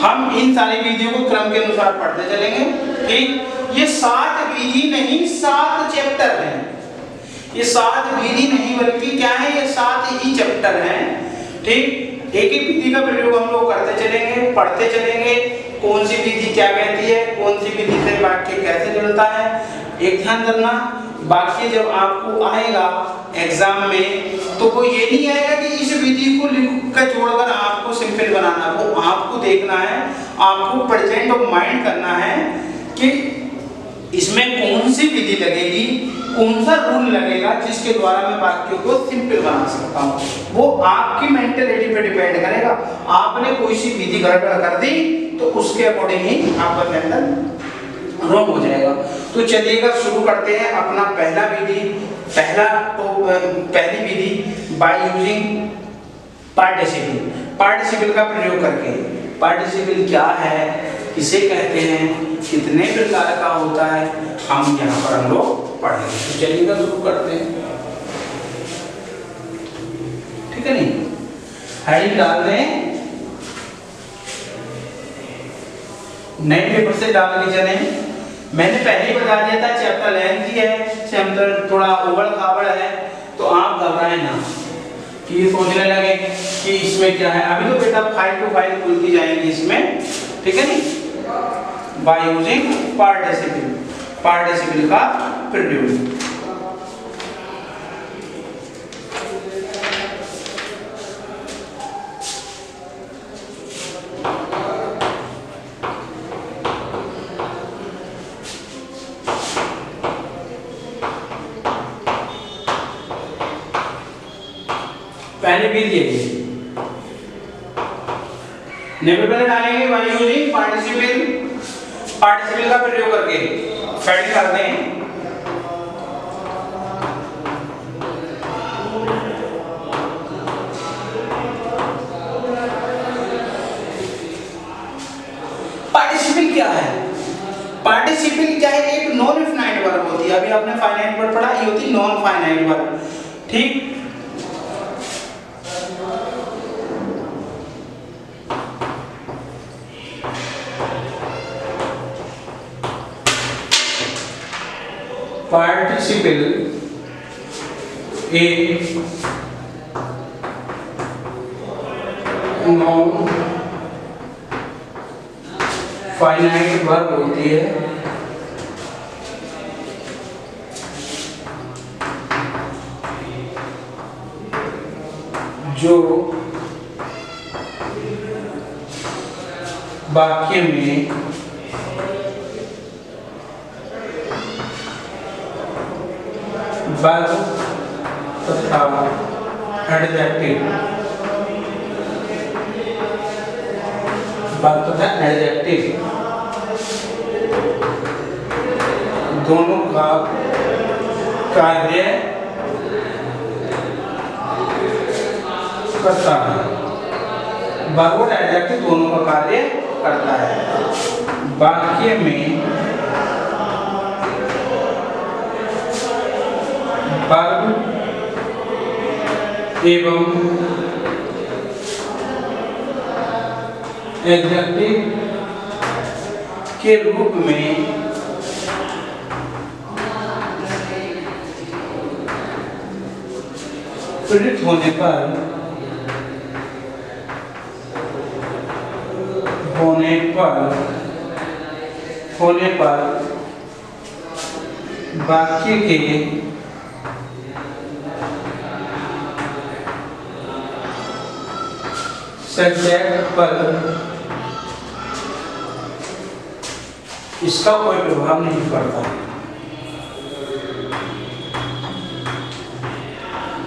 हम इन सारी विधियों को क्रम के अनुसार पढ़ते चलेंगे। ठीक, ये 7 विधि नहीं 7 चैप्टर हैं। ये 7 विधि नहीं बल्कि क्या है, ये 7 ही चैप्टर हैं। ठीक, एक एक विधि का प्रयोग हम लोग करते चलेंगे, पढ़ते चलेंगे, कौन सी विधि क्या कहती है, कौन सी विधि से वाक्य कैसे जुड़ता है। एक ध्यान रखना, वाक्य जब आपको आएगा एग्जाम में तो वो ये नहीं आएगा कि इस विधि को लिख कर जोड़कर आपको सिंपल बनाना, वो आपको देखना है, आपको प्रेजेंट ऑफ माइंड करना है कि इसमें कौन सी विधि लगेगी, कौन सा रूल लगेगा जिसके द्वारा मैं वाक्यों को सिंपल बना सकता हूँ। वो आपकी मेंटलिटी पे डिपेंड करेगा। आपने कोई सी विधि गड़बड़ कर दी तो उसके अकॉर्डिंग ही आपका मेथड रॉन्ग हो जाएगा। तो चलिएगा शुरू करते हैं अपना पहला विधि। पहली विधि बाय यूजिंग पार्टिसिपल। पार्टिसिपल का प्रयोग करके। पार्टिसिपल क्या है, किसे कहते हैं, कितने प्रकार का होता है, हम यहाँ पर हम लोग पढ़ेंगे। तो चलिएगा शुरू करते हैं। ठीक है नहीं, हेडिंग डाल दें, नए पेपर से डाल के चले। मैंने पहले ही बता दिया था चैप्टर लेंथी है, चैप्टर थोड़ा उबड़ खाबड़ है, तो आप घबराएं ना कि ये सोचने लगे कि इसमें क्या है। अभी तो बेटा फाइल टू फाइल खुलती जाएंगी इसमें। ठीक है नहीं, बाय यूजिंग पार्टिसिपल, पार्टिसिपल का प्रयोग। पहले विधि है, नेबल डालेंगे बाय यूजिंग पार्टिसिपल, पार्टिसिपल का प्रयोग करके हेडिंग करते हैं। पार्टिसिपल क्या है? पार्टिसिपल क्या है, एक नॉन फाइनाइट वर्ब होती है। अभी आपने फाइनाइट वर्ब पढ़ा, ये होती नॉन फाइनाइट वर्ब। ठीक, पार्टिसिपल एक नॉन फाइनाइट वर्ब होती है जो वाक्य में वर्ब तथा एडजेक्टिव, वर्ब तथा एडजेक्टिव दोनों का कार्य करता है। वर्ब और एडजेक्टिव दोनों का कार्य करता है। वाक्य में वर्ब एवं एडजेक्टिव के रूप में प्रयुक्त होने पर वाक्य के सब्जेक्ट पर इसका कोई प्रभाव नहीं पड़ता।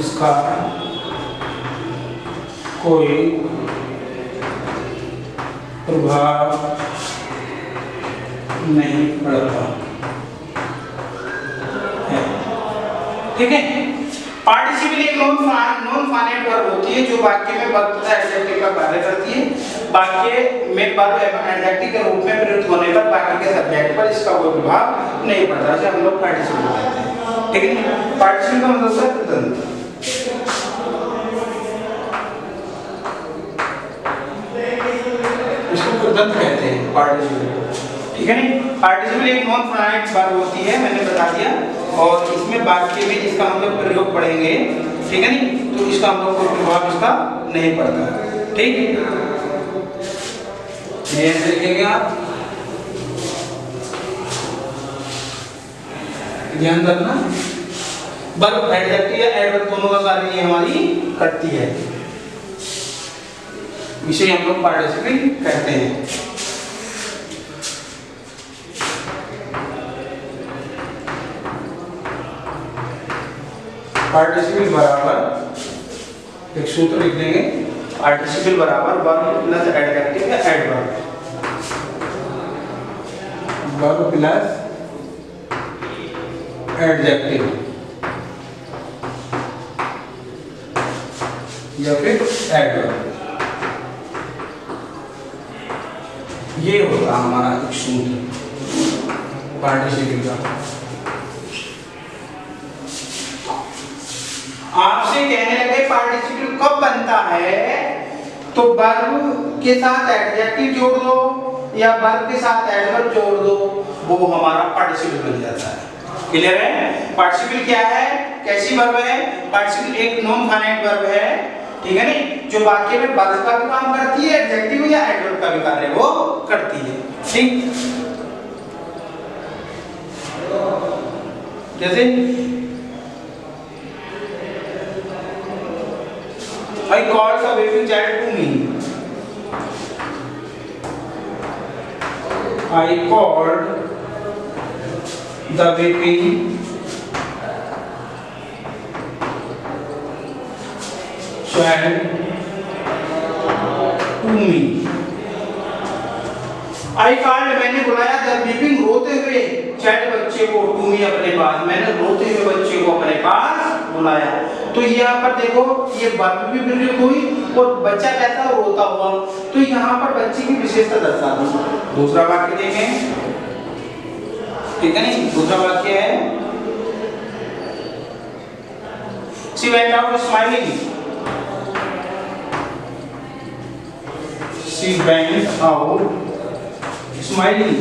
इसका कोई प्रभाव नहीं पड़ता है। ठीक है, पार्टिसिपल एक नॉन फाइनाइट वर्ब होती है जो वाक्य में वर्ब तथा एडजेक्टिव का कार्य करती है। वाक्य में वर्ब एवं एडजेक्टिव के रूप में प्रयुक्त होने पर वाक्य के सब्जेक्ट पर इसका कोई प्रभाव नहीं पड़ता, जैसे हम लोग पार्टिसिपल कहते हैं। ठीक है, पार्टिसिपल का मतलब है प्रत्यंत। इसको कृदंत कहते हैं पार्टिसिपल, ठीक है नहीं। पार्टिसिपल एक नॉन फाइनाइट वर्ब होती है, मैंने बता दिया, और इसमें वाक्य में इसका हम लोग प्रयोग पढ़ेंगे, ठीक है नहीं, तो इसका हम लोग को प्रभाव इसका नहीं पड़ता, ठीक। ये देखेंगे आप, ध्यान रखना, वर्ब एडजेक्टिव या एडवर्ब दोनों का कार्य ये हमारी करती है, इसे हम लोग पार्टिसिपल कहते हैं। पार्टिसिपल बराबर एक सूत्र लिख देंगे, पार्टिसिपल बराबर वर्ब प्लस एडजेक्टिव या एडवर्ब, वर्ब प्लस एडजेक्टिव या फिर एडवर्ब, ये होगा हमारा एक सूत्र पार्टिसिपल का। आपसे कहने लगे पार्टिसिपल कब बनता है, तो वर्ब के साथ एडजेक्टिव जोड़ दो या वर्ब के साथ एडवर्ब जोड़ दो, वो हमारा पार्टिसिपल बन जाता है। क्लियर है? पार्टिसिपल क्या है, कैसी वर्ब है? पार्टिसिपल एक नॉन फाइनाइट वर्ब है, ठीक है नहीं, जो वाक्य में वर्ब का भी काम करती है, एडजेक्टिव या एडवर्ब का भी कार्य वो करती है, ठीक। जैसे I called the baby child to me. I called the baby child to me. I called, मैंने बुलाया the baby रोते हुए child बच्चे को, to me अपने पास, मैंने रोते हुए बच्चे को अपने पास बुलाया। तो यहाँ पर देखो ये वर्ब भी प्रयोग हुई और बच्चा कैसा रोता हुआ, तो यहाँ पर बच्चे की विशेषता दर्शा दी। दूसरा वाक्य देखें, ठीक है नहीं, दूसरा वाक्य है She went out smiling. She went out smiling.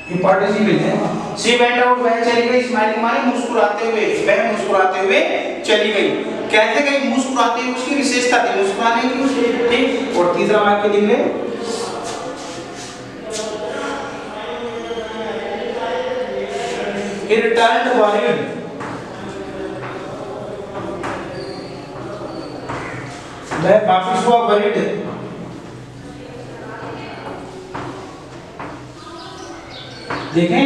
ये पार्टिसिपल है। She went out, वह चली गई, स्माइलिंग माने मुस्कुराते हुए, वह मुस्कुराते हुए चली गई। कैसे गई? मुस्कुराते हुए, उसकी विशेषता थी मुस्कुराने की, ठीक। और तीसरा वाक्य लिखेंगे, He returned worried. वह वापस हुआ worried। देखें,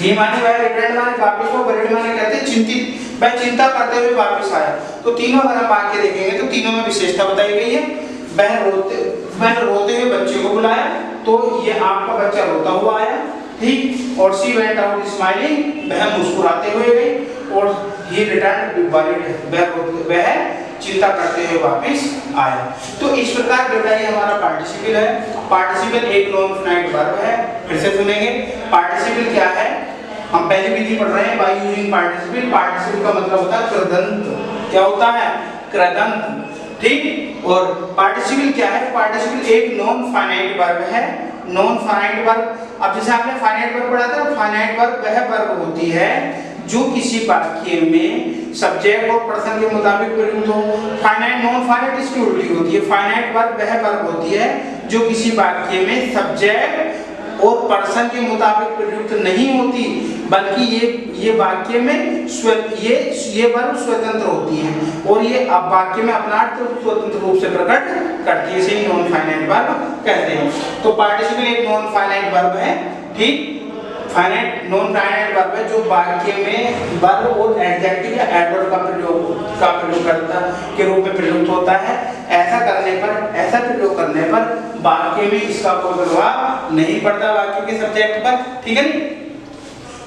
ये माने वह रिटर्न माने वापस को, वर्रिड माने कहते हैं चिंतित, वह चिंता करते हुए वापस आया। तो तीनों अगर हम वाक्य देखेंगे तो तीनों में विशेषता बताई गई है। वह रोते हुए बच्चे को बुलाया, तो ये आपका बच्चा रोता हुआ आया, ठीक। और शी वेंट आउट स्माइलिंग, वह मुस्कुराते हुए गई, और ही रिटर्न वर्रिड, वह चिंता करते हुए वापस आया। तो इस प्रकार बेटा ये हमारा पार्टिसिपल है। पार्टिसिपल एक नॉन फाइनाइट वर्ब है। फिर से सुनेंगे, पार्टिसिपल क्या है, हम पहली विधि पढ़ रहे हैं बाय यूजिंग पार्टिसिपल। पार्टिसिपल का मतलब होता है कृदंत। क्या होता है? कृदंत, ठीक। और पार्टिसिपल क्या है? पार्टिसिपल एक नॉन फाइनाइट वर्ब है। नॉन फाइनाइट वर्ब, अब जैसे आपने फाइनाइट वर्ब पढ़ा था, फाइनाइट वर्ब वह वर्ब होती है जो किसी वाक्य में सब्जेक्ट और पर्सन के मुताबिक प्रयुक्त हो। फाइनाइट नॉन फाइनाइट इसकी उल्टी होती है। फाइनाइट वर्ब वह वर्ब होती है जो किसी वाक्य में सब्जेक्ट और पर्सन के मुताबिक प्रयुक्त नहीं होती, बल्कि ये वाक्य में ये वर्ब स्वतंत्र होती है और ये अब वाक्य में अपना अर्थ स्वतंत्र रूप से प्रकट करती है, इसे नॉन फाइनाइट वर्ब कहते हैं। तो पार्टिसिपल एक नॉन फाइनाइट वर्ब है, ठीक। फाइनाइट नॉन फाइनाइट वर्ब है जो वाक्य में वर्ब और एडजेक्टिव या एडवर्ब का प्रयोगकर्ता के रूप में प्रयुक्त होता है। ऐसा प्रयोग करने पर वाक्य में इसका कोई प्रभाव नहीं पड़ता वाक्य के सब्जेक्ट पर, ठीक है नी।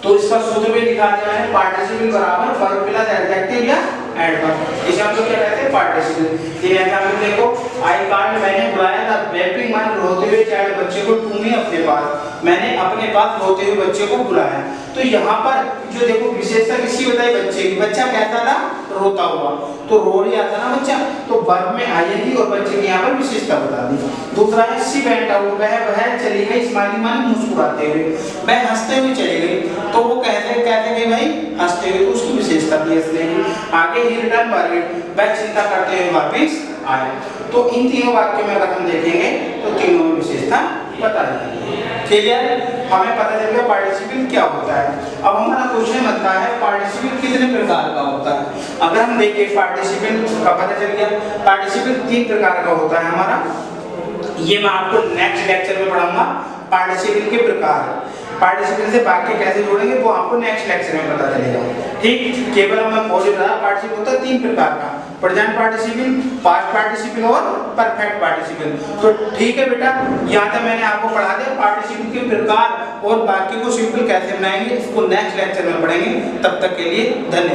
तो इसका सूत्र भी लिखा दिया है, पार्टिसिपल बराबर वर्ब प्लस एडजेक्टिव या एडवर्ब। इसे हम लोग क्या कहते हैं? पार्टिसिपल। ये एग्जांपल देखो, आई कांट, मैंने बुलाया था वेपिंग मान रोते हुए चाइल्ड बच्चे को, टू मी अपने पास, मैंने अपने पास रोते हुए बच्चे को बुलाया। तो यहाँ पर जो देखो विशेषता किसकी बताई? बच्चे की। बच्चा कैसा था? रोता हुआ। तो रो रहा था ना बच्चा, तो वर्ब में आईएनजी और बच्चे की यहाँ पर विशेषता बता दी। दूसरा है सी वेंट आउट, वह चली गई, स्माइलिंग माने मुस्कुराते हुए, वह हंसते हुए चली गई, तो वो कहते कि भाई हंसते हुए, तो उसकी विशेषता भी हंसने। आगे ही रिटर्न वॉरिड, वह चिंता करते हुए वापस आए। तो इन तीनों वाक्यों में अगर हम देखेंगे तो तीनों में विशेषता बता दी। क्लियर? हमें पता चल गया पार्टिसिपल क्या होता है। अब हमारा क्वेश्चन बनता है पार्टिसिपल कितने प्रकार का होता है। अगर हम देखें पार्टिसिपल का पता चल गया, पार्टिसिपल 3 प्रकार का होता है हमारा। ये मैं आपको नेक्स्ट लेक्चर में पढ़ाऊंगा, पार्टिसिपल के प्रकार। पार्टिसिपल से वाक्य कैसे जोड़ेंगे वो आपको नेक्स्ट लेक्चर में पता चलेगा। ठीक, केवल हम पॉजिटिव पार्टिसिपल होता है 3 प्रकार का, प्रेजेंट पार्टिसिपल, पास्ट पार्टिसिपल और परफेक्ट पार्टिसिपल। तो ठीक है बेटा, यहाँ तक मैंने आपको पढ़ा दिया पार्टिसिपल के प्रकार और वाक्य को सिंपल कैसे बनाएंगे, इसको नेक्स्ट लेक्चर में पढ़ेंगे। तब तक के लिए धन्यवाद।